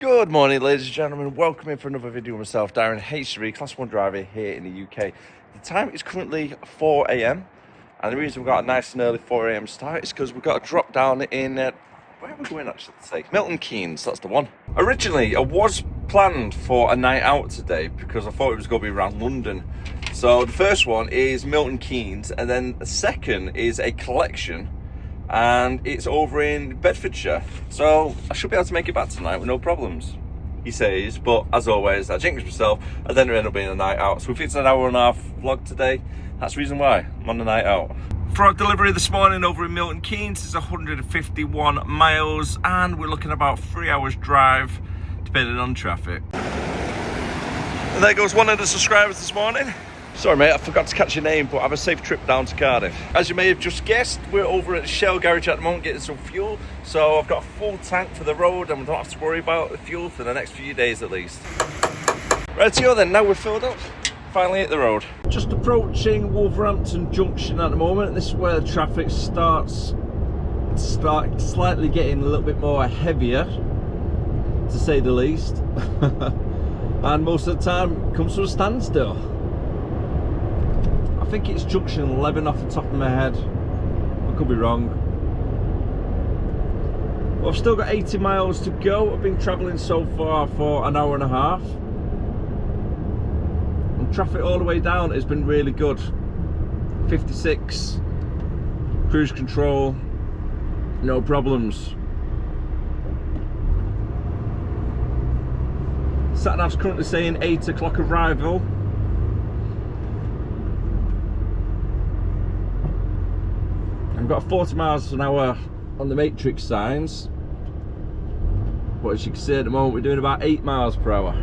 Good morning, ladies and gentlemen. Welcome in for another video with myself, Darren, H3, Class 1 driver here in the UK. The time is currently 4 a.m. and the reason we've got a nice and early 4 a.m. start is because we've got a drop down in, where are we going actually today? Milton Keynes, that's the one. Originally, I was planned for a night out today because I thought it was going to be around London. So the first one is Milton Keynes, and then the second is a collection, and it's over in Bedfordshire, so I should be able to make it back tonight with no problems, he says. But as always, I jinx myself and then it ended up being a night out. So if it's an hour and a half vlog today, that's the reason why I'm on a night out. For our delivery this morning over in Milton Keynes is 151 miles and we're looking at about 3 hours drive depending on traffic. And there goes one of the subscribers this morning. Sorry mate, I forgot to catch your name, but have a safe trip down to Cardiff. As you may have just guessed, we're over at the Shell garage at the moment getting some fuel. So I've got a full tank for the road and we don't have to worry about the fuel for the next few days at least. Right to go then, now we're filled up, finally hit the road. Just approaching Wolverhampton Junction at the moment. This is where the traffic starts slightly getting a little bit more heavier, to say the least. And most of the time comes to a standstill. I think it's junction 11 off the top of my head. I could be wrong. Well, I've still got 80 miles to go. I've been travelling so far for an hour and a half. And traffic all the way down has been really good. 56, cruise control, no problems. Sat-nav's currently saying 8 o'clock arrival. I've got 40 miles an hour on the matrix signs, but as you can see at the moment we're doing about 8 miles per hour.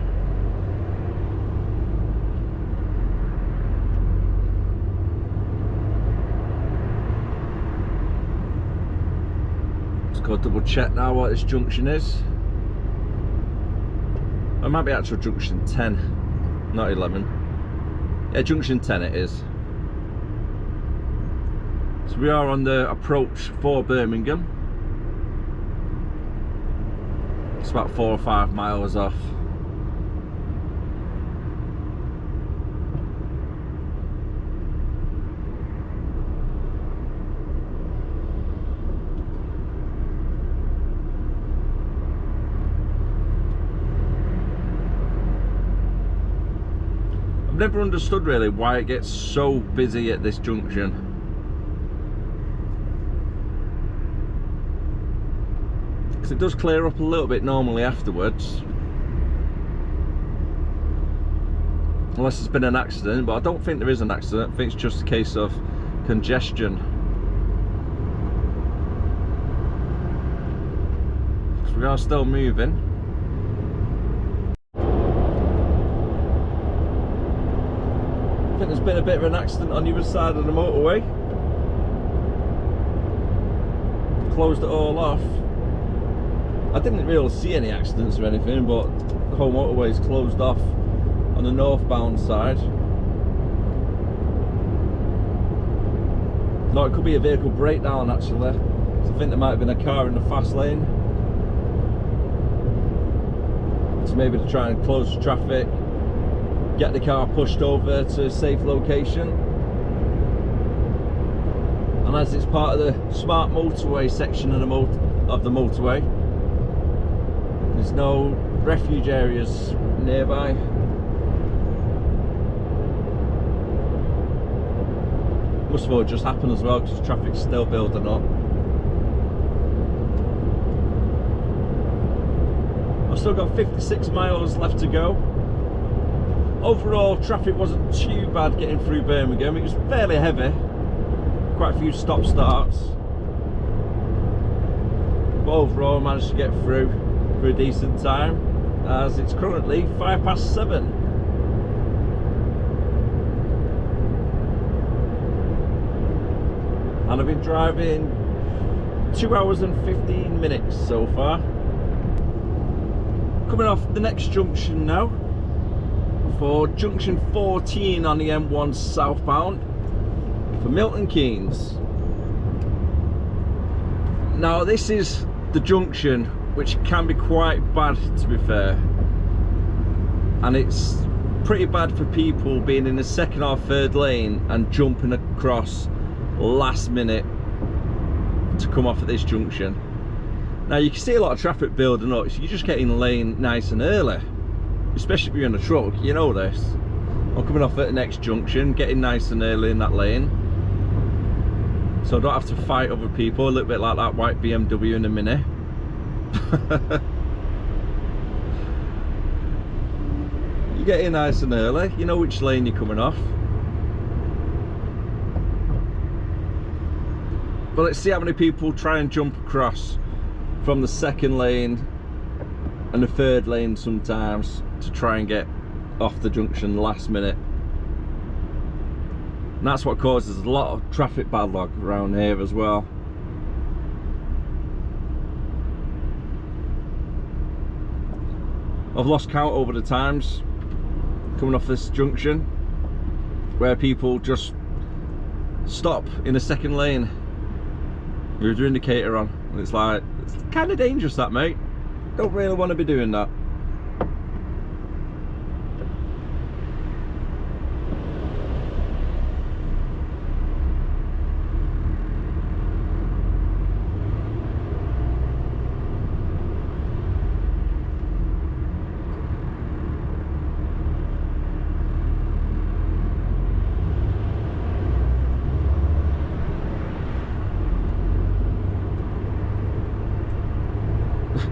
Let's go double check now what this junction is. It might be actual junction 10, not 11. Yeah, junction 10 it is. So we are on the approach for Birmingham. It's about 4 or 5 miles off. I've never understood really why it gets so busy at this junction. It does clear up a little bit normally afterwards, unless there's been an accident, but I don't think there is an accident. I think it's just a case of congestion. So we are still moving. I think there's been a bit of an accident on the other side of the motorway. Closed it all off. I didn't really see any accidents or anything, but the whole motorway is closed off on the northbound side. No, it could be a vehicle breakdown actually. So I think there might have been a car in the fast lane. So maybe to try and close the traffic, get the car pushed over to a safe location. And as it's part of the smart motorway section of the motorway, there's no refuge areas nearby. Must have all just happened as well because traffic's still building up. I've still got 56 miles left to go. Overall, traffic wasn't too bad getting through Birmingham. It was fairly heavy. Quite a few stop starts. But overall, I managed to get through for a decent time, as it's currently 7:05. And I've been driving 2 hours and 15 minutes so far. Coming off the next junction now for junction 14 on the M1 southbound for Milton Keynes. Now this is the junction which can be quite bad, to be fair. And it's pretty bad for people being in the second or third lane and jumping across last minute to come off at this junction. Now you can see a lot of traffic building up, so you just get in the lane nice and early, especially if you're in a truck. You know this. I'm coming off at the next junction, getting nice and early in that lane, so I don't have to fight other people, a little bit like that white BMW in a Mini. You get in nice and early, you know which lane you're coming off. But let's see how many people try and jump across from the second lane and the third lane sometimes to try and get off the junction last minute. And that's what causes a lot of traffic backlog around here as well. I've lost count over the times coming off this junction where people just stop in a second lane with their indicator on, and it's like, it's kind of dangerous, that, mate. Don't really want to be doing that.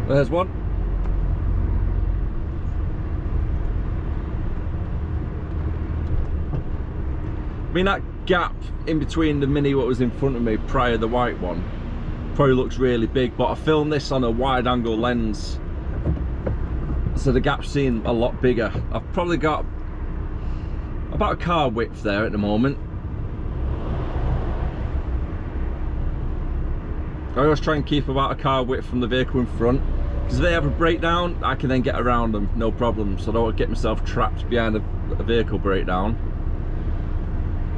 There's one. I mean, that gap in between the Mini what was in front of me prior to the white one probably looks really big, but I filmed this on a wide angle lens, so the gap seemed a lot bigger. I've probably got about a car width there at the moment. I always try and keep about a car width from the vehicle in front, because if they have a breakdown, I can then get around them, no problem. So I don't want to get myself trapped behind a vehicle breakdown.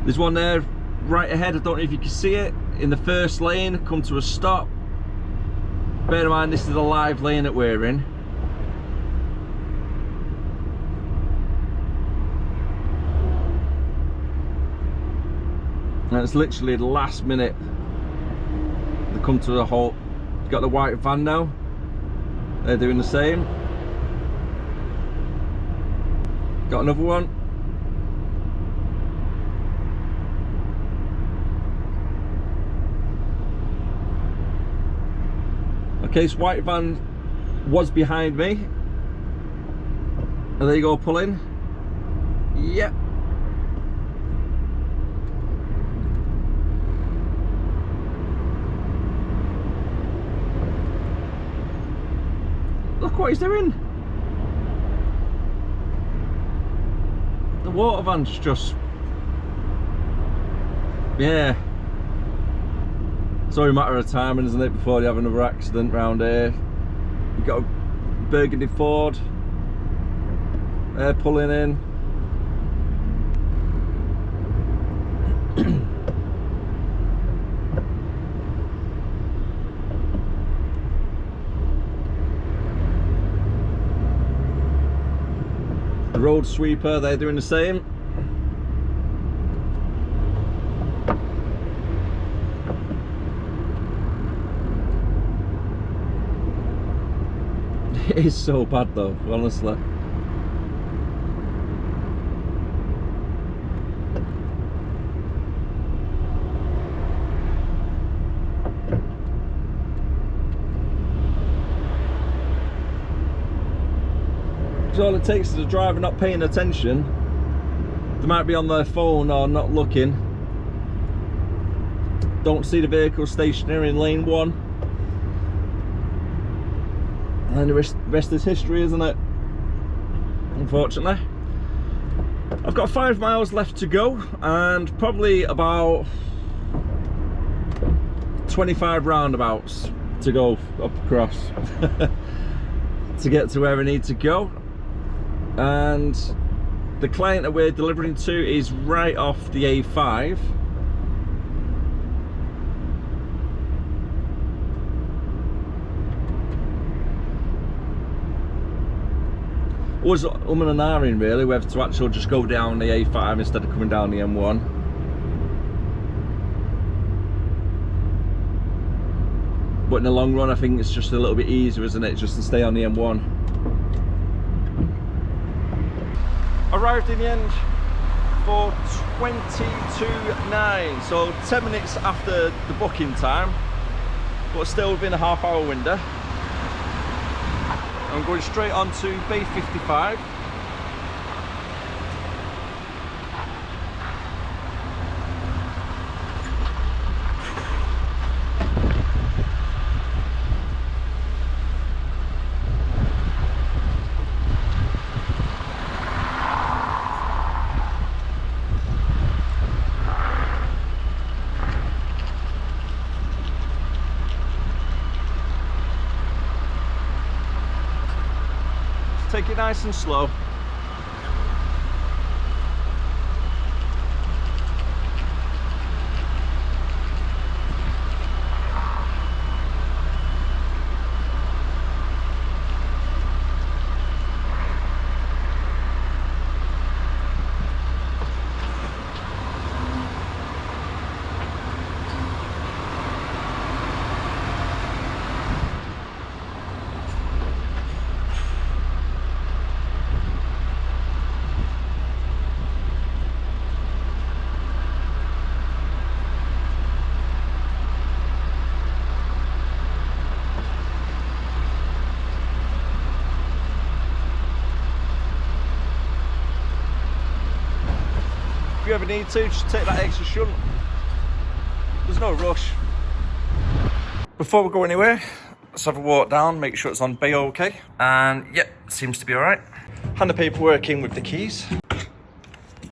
There's one there right ahead, I don't know if you can see it, in the first lane, come to a stop. Bear in mind, this is a live lane that we're in. And it's literally the last minute they come to a halt. You've got the white van now, they're doing the same. Got another one. Okay, so white van was behind me. And there you go, pulling. Yep. Look what he's doing. The water van's just, yeah. It's only a matter of timing, isn't it, before they have another accident round here. You've got a burgundy Ford. They're pulling in. The road sweeper, they're doing the same. It is so bad though, honestly. So all it takes is the driver not paying attention. They might be on their phone or not looking. Don't see the vehicle stationary in lane 1. And the rest is history, isn't it? Unfortunately. I've got 5 miles left to go and probably about 25 roundabouts to go up across to get to where I need to go. And the client that we're delivering to is right off the A5. Was and ahhing really whether to actually just go down the A5 instead of coming down the M1. But in the long run, I think it's just a little bit easier, isn't it, just to stay on the M1. Arrived in the end for 22.9, so 10 minutes after the booking time, but still within a half-hour window. I'm going straight on to Bay 55. Take it nice and slow. If you ever need to, just take that extra shunt. There's no rush. Before we go anywhere, let's have a walk down, make sure it's on Bay okay. And yep, seems to be all right. Hand the paperwork in with the keys.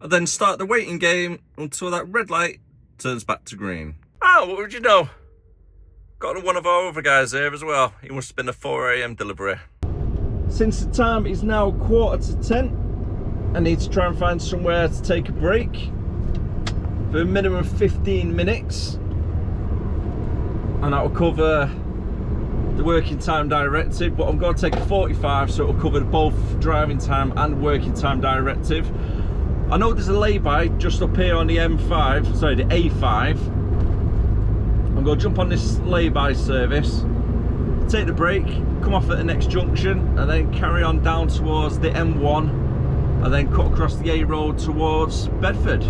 And then start the waiting game until that red light turns back to green. Oh, what would you know? Got one of our other guys here as well. He must have been a 4 AM delivery. Since the time is now 9:45, I need to try and find somewhere to take a break for a minimum of 15 minutes, and that will cover the working time directive, but I'm going to take a 45, so it will cover both driving time and working time directive. I know there's a lay-by just up here on the M5, sorry, the A5. I'm going to jump on this lay-by service, take the break, come off at the next junction, and then carry on down towards the M1, and then cut across the A road towards Bedford.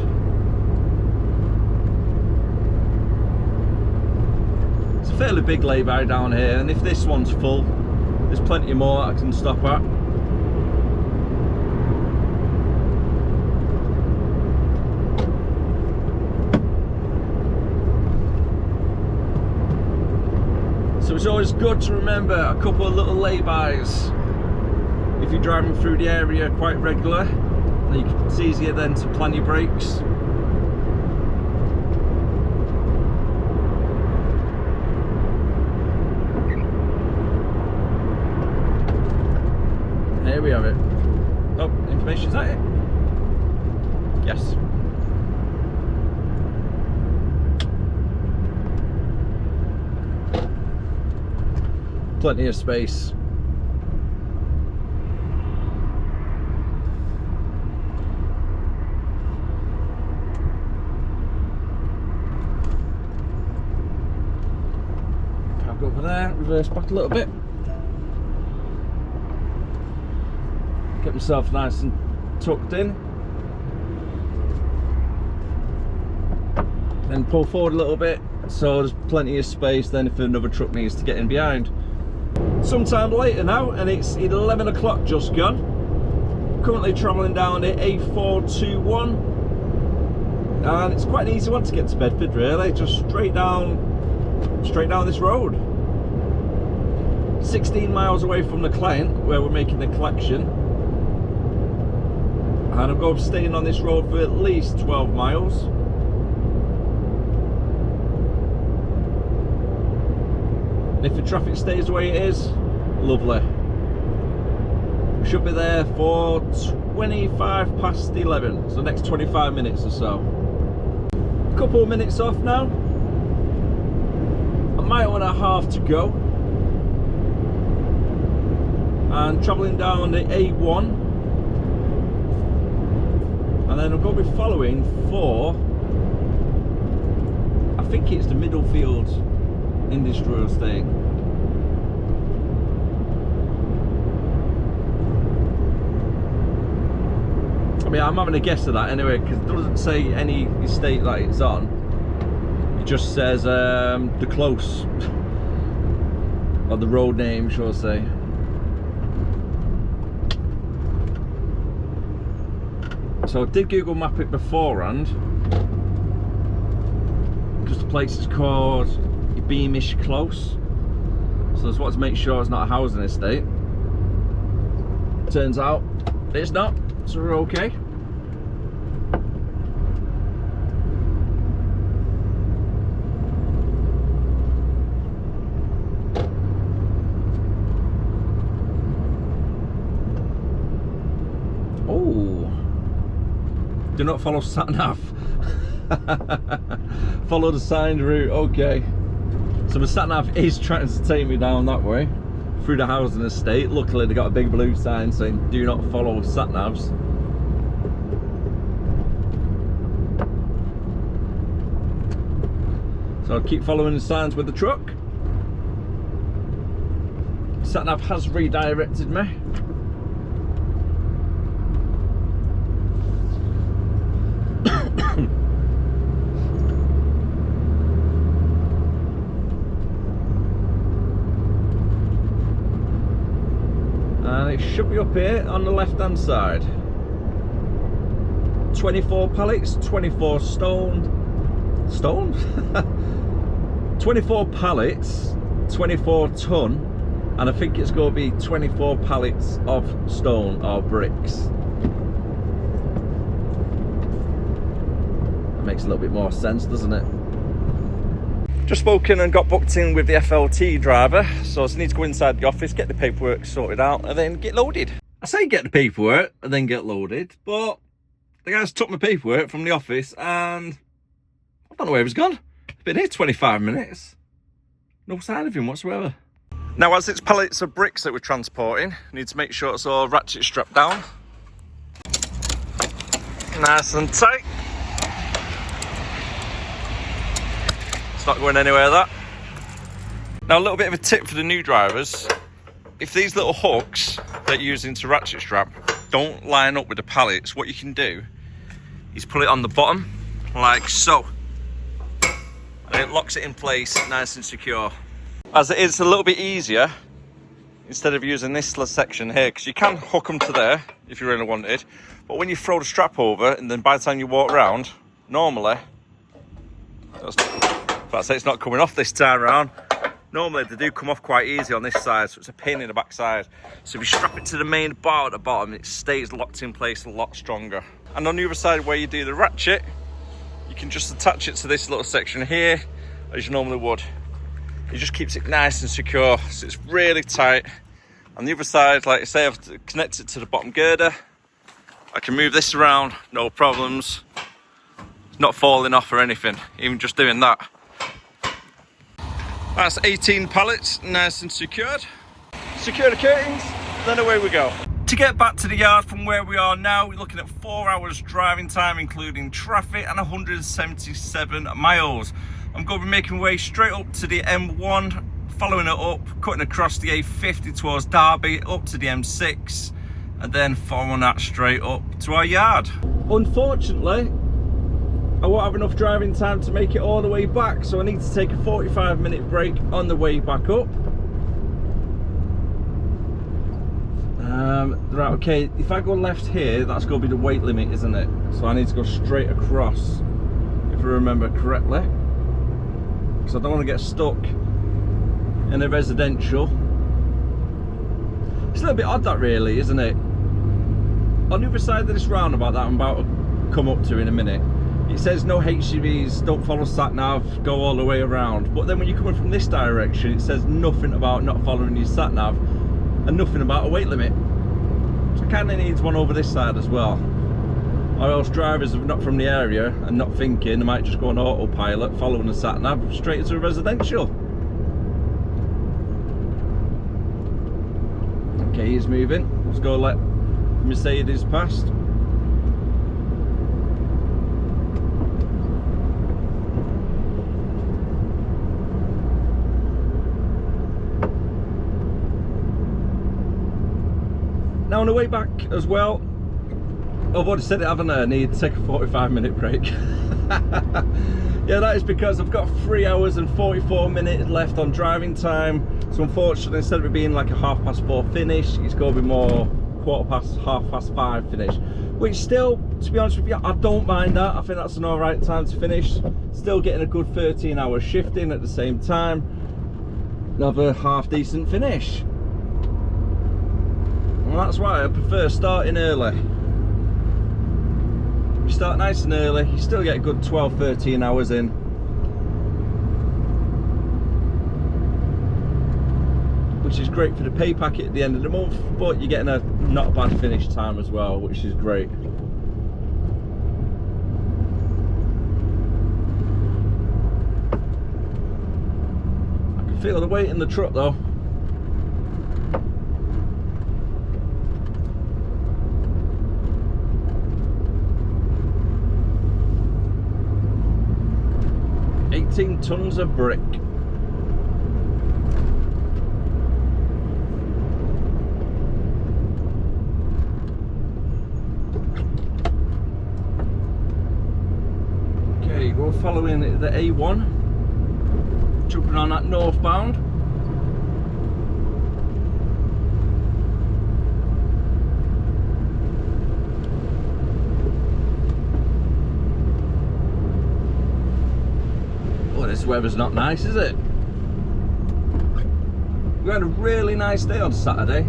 It's a fairly big lay-by down here, and if this one's full, there's plenty more I can stop at. So it's always good to remember a couple of little lay-bys if you're driving through the area quite regular. It's easier then to plan your brakes. Here we have it. Oh, information, is that it? Yes. Plenty of space. Park over there, reverse back a little bit. Get myself nice and tucked in. Then pull forward a little bit so there's plenty of space then if another truck needs to get in behind. Sometime later now, and it's 11 o'clock just gone. Currently travelling down the A421, and it's quite an easy one to get to Bedford really, just straight down this road. 16 miles away from the client where we're making the collection, and I'm going to be staying on this road for at least 12 miles. If the traffic stays the way it is, lovely. We should be there for 25 past 11, so the next 25 minutes or so. A couple of minutes off now. A mile and a half to go. and travelling down the A1, and then I'm going to be following for, I think it's the Middlefield Industrial Estate. I mean, I'm having a guess of that anyway, because it doesn't say any estate that it's on. It just says the close, or the road name, shall I say. So I did Google map it beforehand, because the place is called Beamish Close. So I just wanted to make sure it's not a housing estate. Turns out it's not, so we're okay. Oh, do not follow sat-nav. Follow the signed route. Okay, so the sat-nav is trying to take me down that way through the housing estate. Luckily they got a big blue sign saying do not follow sat-navs. So I'll keep following the signs with the truck. Sat-nav has redirected me. And it should be up here on the left hand side. 24 pallets, 24 stone. 24 pallets, 24 ton, and I think it's going to be 24 pallets of stone or bricks. That makes a little bit more sense, doesn't it? Just spoken and got booked in with the FLT driver, so I just need to go inside the office, get the paperwork sorted out, and then get loaded. I say get the paperwork and then get loaded, but the guys took my paperwork from the office and I don't know where he's gone. He's been here 25 minutes. No sign of him whatsoever. Now, as it's pallets of bricks that we're transporting, I need to make sure it's all ratchet strapped down. Nice and tight. It's not going anywhere, that. Now, a little bit of a tip for the new drivers. If these little hooks that you're using to ratchet strap don't line up with the pallets, what you can do is pull it on the bottom, like so. And it locks it in place nice and secure. As it is a little bit easier, instead of using this section here, because you can hook them to there if you really wanted, but when you throw the strap over and then by the time you walk around, normally, it's not coming off this time around. Normally they do come off quite easy on this side, so it's a pain in the backside. So if you strap it to the main bar at the bottom, it stays locked in place a lot stronger. And on the other side where you do the ratchet, you can just attach it to this little section here, as you normally would. It just keeps it nice and secure, so it's really tight. On the other side, like I say, I've connected it to the bottom girder. I can move this around, no problems. It's not falling off or anything, even just doing that. That's 18 pallets, nice and secured. Secure the curtains, then away we go. To get back to the yard from where we are now, we're looking at 4 hours driving time, including traffic, and 177 miles. I'm going to be making my way straight up to the M1, following it up, cutting across the A50 towards Derby, up to the M6, and then following that straight up to our yard. Unfortunately, I won't have enough driving time to make it all the way back, so I need to take a 45-minute break on the way back up. Right, okay, if I go left here, that's going to be the weight limit, isn't it? So I need to go straight across, if I remember correctly, because I don't want to get stuck in a residential. It's a little bit odd, that really, isn't it? On the other side of this roundabout that I'm about to come up to in a minute, it says no HGVs, don't follow sat-nav, go all the way around. But then when you're coming from this direction, it says nothing about not following your sat-nav and nothing about a weight limit. So it kind of needs one over this side as well. Or else drivers are not from the area and not thinking, they might just go on autopilot, following the sat-nav straight into a residential. Okay, Okay, he's moving. Let's go let Mercedes past. Now on the way back as well, I've already said it, haven't I? I need to take a 45-minute break. Yeah, that is because I've got 3 hours and 44 minutes left on driving time. So unfortunately, instead of it being like a 4:30 finish, it's going to be more 5:15 finish. Which still, to be honest with you, I don't mind that. I think that's an alright time to finish. Still getting a good 13 hours shift in at the same time. Another half decent finish. And that's why I prefer starting early. You start nice and early, you still get a good 12-13 hours in. Which is great for the pay packet at the end of the month, but you're getting a not bad finish time as well, which is great. I can feel the weight in the truck though. Tons of brick. Okay, we're following the A1, jumping on that northbound. This weather's not nice, is it? We had a really nice day on Saturday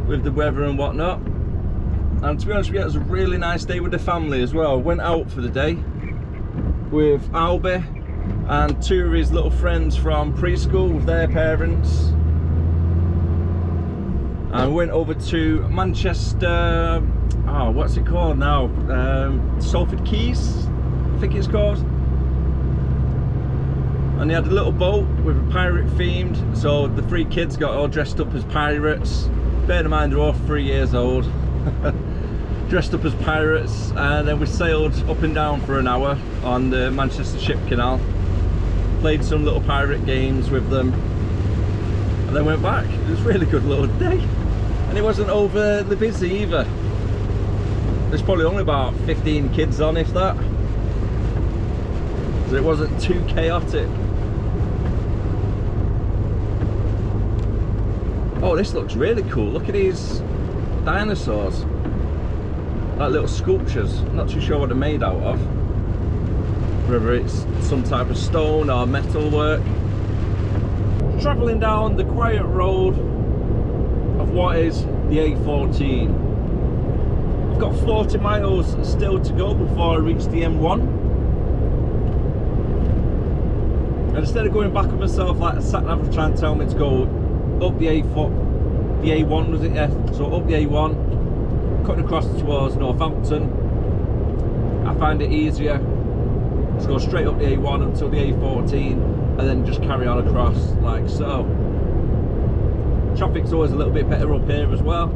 with the weather and whatnot, and to be honest with you, it was a really nice day with the family as well. Went out for the day with Albie and 2 of his little friends from preschool with their parents, and went over to Manchester, what's it called now, Salford Keys I think it's called. And they had a little boat with a pirate themed, so the 3 kids got all dressed up as pirates. Bear in mind they're all 3 years old. Dressed up as pirates, and then we sailed up and down for an hour on the Manchester Ship Canal. Played some little pirate games with them, and then went back. It was a really good little day. And it wasn't overly busy either. There's probably only about 15 kids on, if that. So it wasn't too chaotic. Oh, this looks really cool. Look at these dinosaurs. Like little sculptures. I'm not too sure what they're made out of. Whether it's some type of stone or metal work. Travelling down the quiet road of what is the A14. I've got 40 miles still to go before I reach the M1. And instead of going back on myself like the sat nav was trying to tell me to go up the A1 was it? Yeah, so up the A1, cutting across towards Northampton. I find it easier to go straight up the A1 until the A14 and then just carry on across like so. Traffic's always a little bit better up here as well.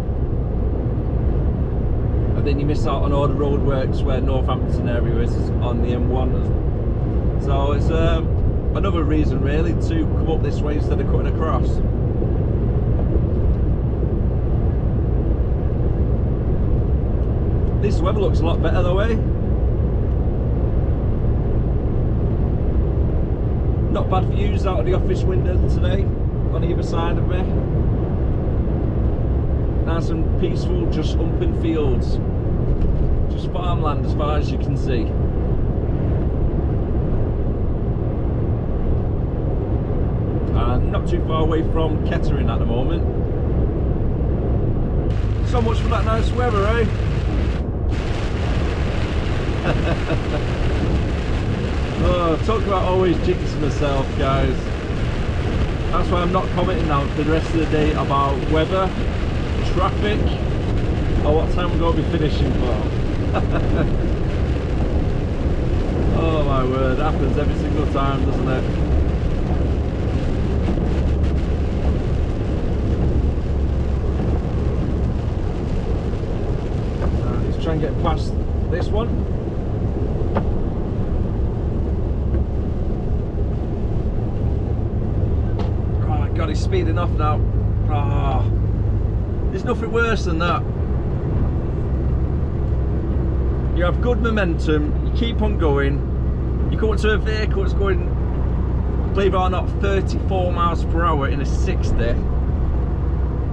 And then you miss out on all the roadworks where Northampton area is on the M1. So it's another reason really to come up this way instead of cutting across. This weather looks a lot better though, eh? Not bad views out of the office window today on either side of me. Nice and peaceful, just open fields. Just farmland as far as you can see. Not too far away from Kettering at the moment. So much for that nice weather, eh? Oh, talk about always jinxing myself, guys. That's why I'm not commenting now for the rest of the day about weather, traffic, or what time we're going to be finishing for. Oh my word, it happens every single time, doesn't it? try and get past this one. Oh my god, he's speeding off now. Oh, there's nothing worse than that. You have good momentum, you keep on going, you come up to a vehicle that's going, believe it or not, 34 miles per hour in a 60.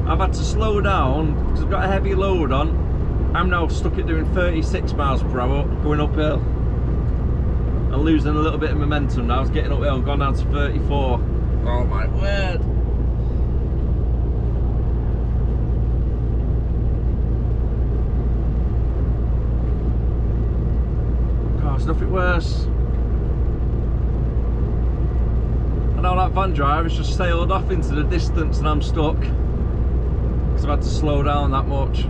I've had to slow down because I've got a heavy load on. I'm now stuck at doing 36 miles per hour going uphill. I'm losing a little bit of momentum now. I was getting uphill and gone down to 34. Oh my word. Oh, there's nothing worse. And now that van driver has just sailed off into the distance and I'm stuck. I've had to slow down that much.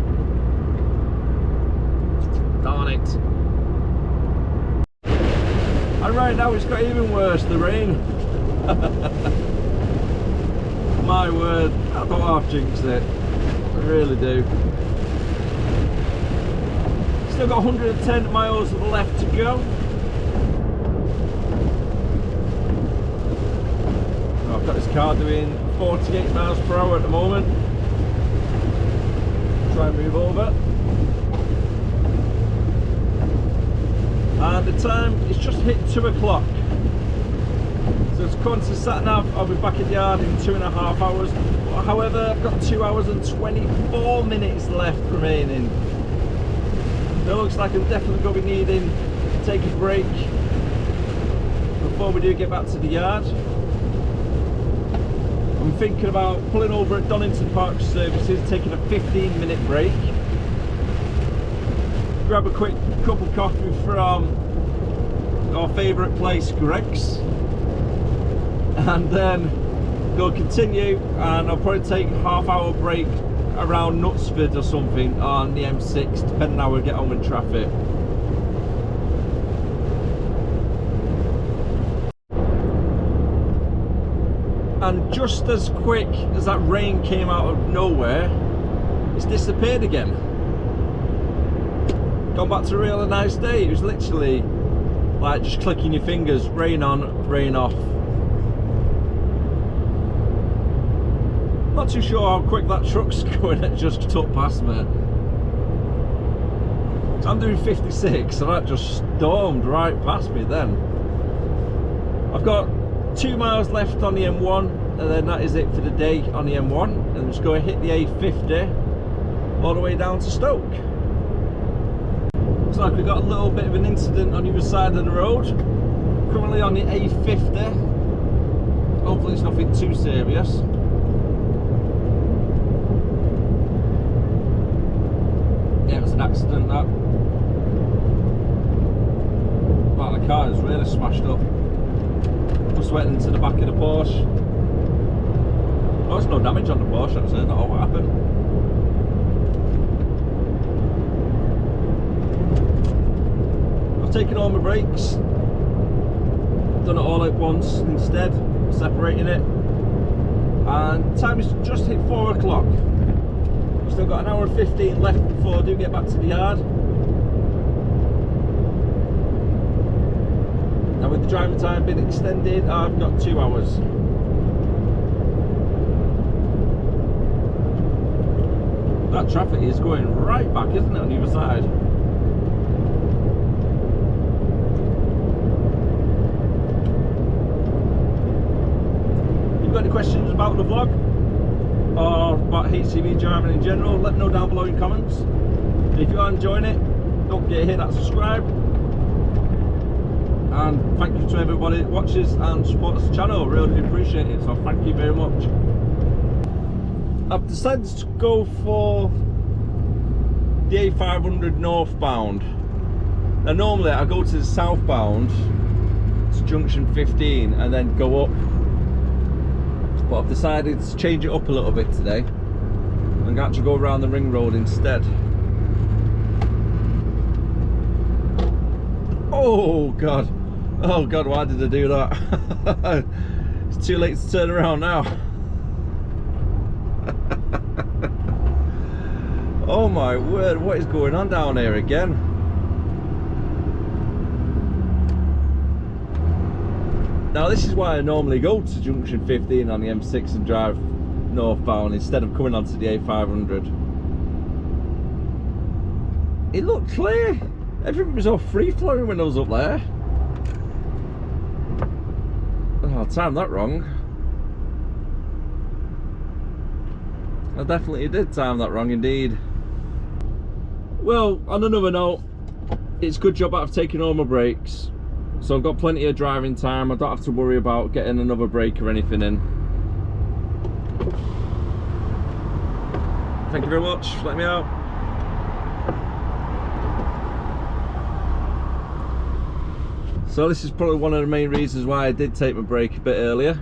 Darn it. And right now it's got even worse, the rain. My word, I thought I've jinxed it. I really do. Still got 110 miles left to go. I've got this car doing 48 miles per hour at the moment. Try and move over. And the time is just hit 2 o'clock. So it's according to sat nav, I'll be back at the yard in 2.5 hours. However, I've got 2 hours and 24 minutes left remaining. It looks like I'm definitely going to be needing to take a break before we do get back to the yard. I'm thinking about pulling over at Donington Park Services, taking a 15-minute break, grab a quick cup of coffee from our favourite place, Greg's, and then go continue, and I'll probably take a half-hour break around Knutsford or something on the M6, depending how we get on with traffic. And just as quick as that rain came out of nowhere, it's disappeared again. Gone back to a really nice day. It was literally like just clicking your fingers, rain on, rain off. Not too sure how quick that truck's going. It just took past me. So I'm doing 56, so that just stormed right past me then. I've got 2 miles left on the M1, and then that is it for the day on the M1. And I'm just going to hit the A50 all the way down to Stoke. Looks like we've got a little bit of an incident on either side of the road. Currently on the A50. Hopefully it's nothing too serious. Yeah, it was an accident that. Wow, the car is really smashed up. Just went into the back of the Porsche. Oh, there's no damage on the Porsche actually, I don't know what happened. I've taken all my brakes, done it all at once instead, separating it. And time is just hit 4 o'clock. Still got an hour and 15 left before I do get back to the yard. Now with the driving time being extended, I've got 2 hours. That traffic is going right back, isn't it, on the other side? If you've got any questions about the vlog or about HCV driving in general, let me know down below in comments. And if you are enjoying it, don't forget to hit that subscribe. And thank you to everybody that watches and supports the channel, really appreciate it, so thank you very much. I've decided to go for the A500 northbound. Now normally I go to the southbound to junction 15 and then go up, but I've decided to change it up a little bit today and actually go around the ring road instead. Oh god, why did I do that? It's too late to turn around now. Oh my word, what is going on down here again? Now this is why I normally go to junction 15 on the M6 and drive northbound instead of coming onto the A500. It looked clear. Everything was all free flowing when I was up there. Oh, I timed that wrong. I definitely did time that wrong indeed. Well, on another note, it's a good job I've taken all my breaks. So I've got plenty of driving time. I don't have to worry about getting another break or anything in. Thank you very much. Let me out. So this is probably one of the main reasons why I did take my break a bit earlier.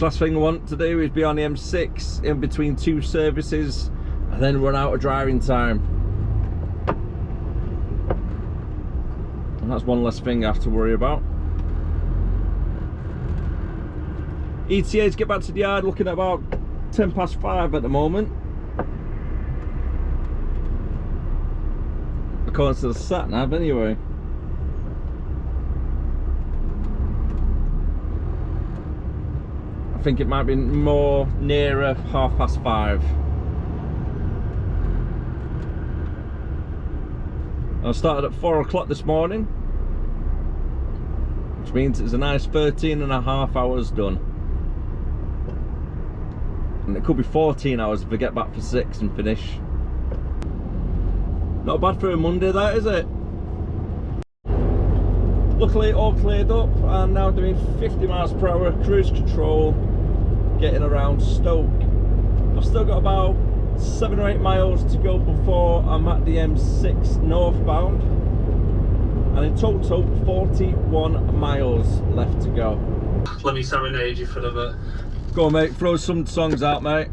Last thing I want to do is be on the M6 in between two services and then run out of driving time. And that's one less thing I have to worry about. ETA to get back to the yard, looking at about 5:10 at the moment. According to the sat nav anyway. I think it might be more nearer 5:30. I started at 4 o'clock this morning, which means it's a nice 13.5 hours done. And it could be 14 hours if I get back for 6 and finish. Not bad for a Monday, that, is it? Luckily, all cleared up, and now doing 50 miles per hour cruise control, getting around Stoke. I've still got about 7 or 8 miles to go before I'm at the M6 northbound, and in total 41 miles left to go. Let me serenade you for a bit. Go on, mate, throw some songs out, mate.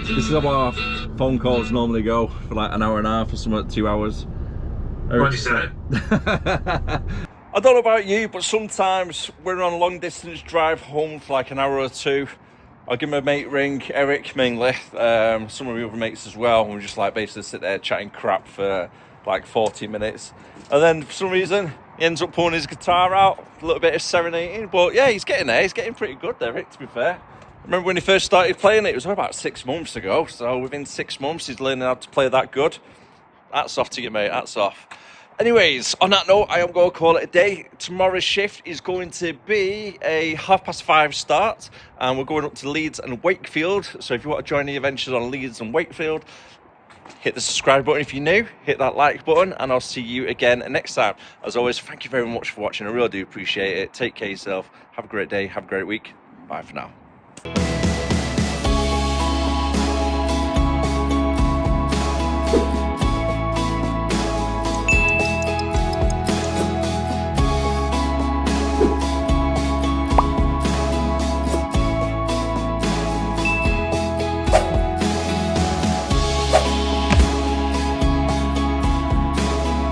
This is how our phone calls normally go, for like an hour and a half or something, 2 hours. What did you say? I don't know about you, but sometimes we're on a long distance drive home for like an hour or two. I'll give my mate ring, Eric mainly, some of my other mates as well, and we just like basically sit there chatting crap for like 40 minutes. And then for some reason, he ends up pulling his guitar out, a little bit of serenading. But yeah, he's getting there, he's getting pretty good, Eric, to be fair. I remember when he first started playing it was about 6 months ago, so within 6 months he's learning how to play that good. Hats off to you, mate, hats off. Anyways, on that note, I am going to call it a day. Tomorrow's shift is going to be a 5:30 start, and we're going up to Leeds and Wakefield. So if you want to join the adventures on Leeds and Wakefield, hit the subscribe button if you're new, hit that like button, and I'll see you again next time. As always, thank you very much for watching. I really do appreciate it. Take care of yourself. Have a great day. Have a great week. Bye for now. We'll be right back.